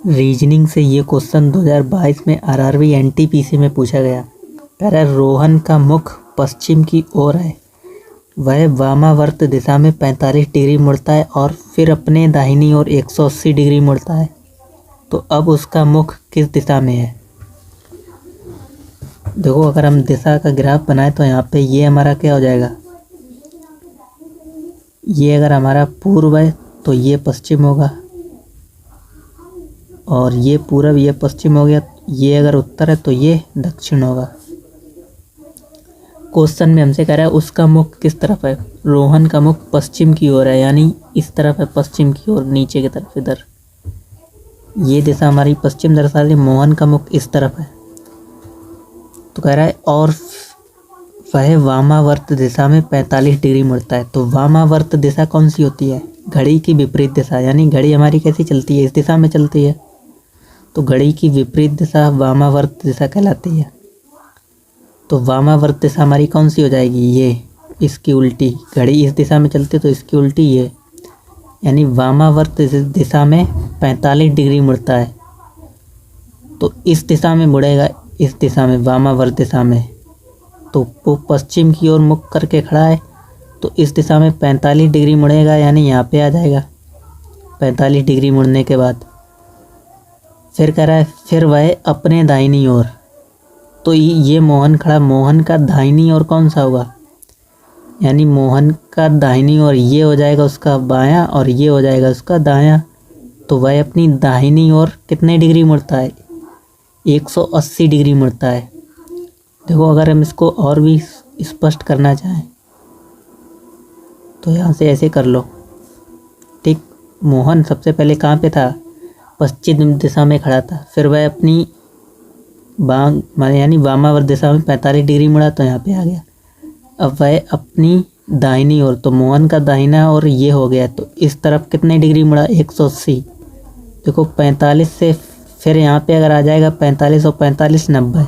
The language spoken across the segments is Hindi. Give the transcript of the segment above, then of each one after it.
रीजनिंग से ये क्वेश्चन 2022 में आरआरबी एनटीपीसी में पूछा गया। कह रहा है रोहन का मुख पश्चिम की ओर है, वह वामावर्त दिशा में 45 डिग्री मुड़ता है और फिर अपने दाहिनी ओर 180 डिग्री मुड़ता है, तो अब उसका मुख किस दिशा में है। देखो, अगर हम दिशा का ग्राफ बनाए तो यहाँ पे ये हमारा क्या हो जाएगा, ये अगर हमारा पूर्व है तो ये पश्चिम होगा, और ये पूरब ये पश्चिम हो गया। ये अगर उत्तर है तो ये दक्षिण होगा। क्वेश्चन में हमसे कह रहा है उसका मुख किस तरफ है। रोहन का मुख पश्चिम की ओर है, यानी इस तरफ है, पश्चिम की ओर, नीचे की तरफ, इधर। ये दिशा हमारी पश्चिम दर्शा रही। मोहन का मुख इस तरफ है, तो कह रहा है और वह वामावर्त दिशा में 45 डिग्री मुड़ता है। तो वामावर्त दिशा कौन सी होती है, घड़ी की विपरीत दिशा, यानी घड़ी हमारी कैसी चलती है, इस दिशा में चलती है, तो घड़ी की विपरीत दिशा वामावर्त दिशा कहलाती है। तो वामावर्त दिशा हमारी कौन सी हो जाएगी, ये, इसकी उल्टी। घड़ी इस दिशा में चलती है तो इसकी उल्टी ये, यानी वामावर्त दिशा में 45 डिग्री मुड़ता है, तो इस दिशा में मुड़ेगा, इस दिशा में, वामावर्त दिशा में। तो वो पश्चिम की ओर मुख करके खड़ा है, तो इस दिशा में 45 डिग्री मुड़ेगा, यानी यहाँ पे आ जाएगा 45 डिग्री मुड़ने के बाद। फिर कह रहा है फिर वह अपने दाहिनी ओर, तो ये मोहन खड़ा, मोहन का दाहिनी ओर कौन सा होगा, यानी मोहन का दाहिनी ओर ये हो जाएगा उसका बायां और ये हो जाएगा उसका दायां। तो वह अपनी दाहिनी ओर कितने डिग्री मुड़ता है, 180 डिग्री मुड़ता है। देखो, अगर हम इसको और भी स्पष्ट करना चाहें तो यहाँ से ऐसे कर लो, ठीक। मोहन सबसे पहले कहाँ पे था, पश्चिम दिशा में खड़ा था, फिर वह अपनी यानी वामावर्त दिशा में 45 डिग्री मुड़ा, तो यहाँ पे आ गया। अब वह अपनी दाहिनी ओर, तो मोहन का दाहिना और ये हो गया, तो इस तरफ कितने डिग्री मुड़ा, 180। देखो, 45 से फिर यहाँ पे अगर आ जाएगा 45 और 45 90,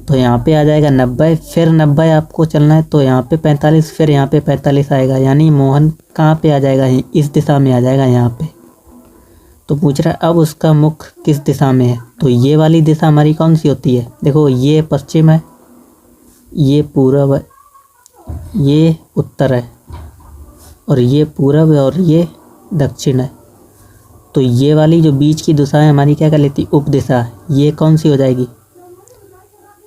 तो यहाँ पे आ जाएगा 90, फिर 90 आपको चलना है, तो यहाँ पे 45, फिर यहाँ पे 45 आएगा, यानी मोहन कहाँ पे आ जाएगा, इस दिशा में आ जाएगा यहाँ पे। तो पूछ रहा है अब उसका मुख किस दिशा में है। तो ये वाली दिशा हमारी कौन सी होती है, देखो, ये पश्चिम है, ये पूरब है, ये उत्तर है, और ये पूरब है, और ये दक्षिण है। तो ये वाली जो बीच की दिशा है हमारी क्या कहलाती है, उप दिशा। ये कौन सी हो जाएगी,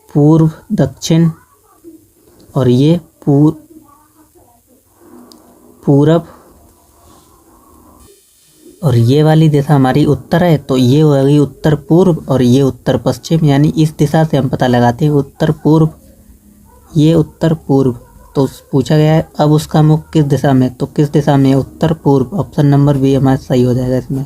पूर्व दक्षिण, और ये पूरब, और ये वाली दिशा हमारी उत्तर है, तो ये होगी उत्तर पूर्व, और ये उत्तर पश्चिम, यानी इस दिशा से हम पता लगाते हैं उत्तर पूर्व, ये उत्तर पूर्व। तो पूछा गया है अब उसका मुख किस दिशा में, तो किस दिशा में, उत्तर पूर्व। ऑप्शन नंबर बी हमारा सही हो जाएगा इसमें।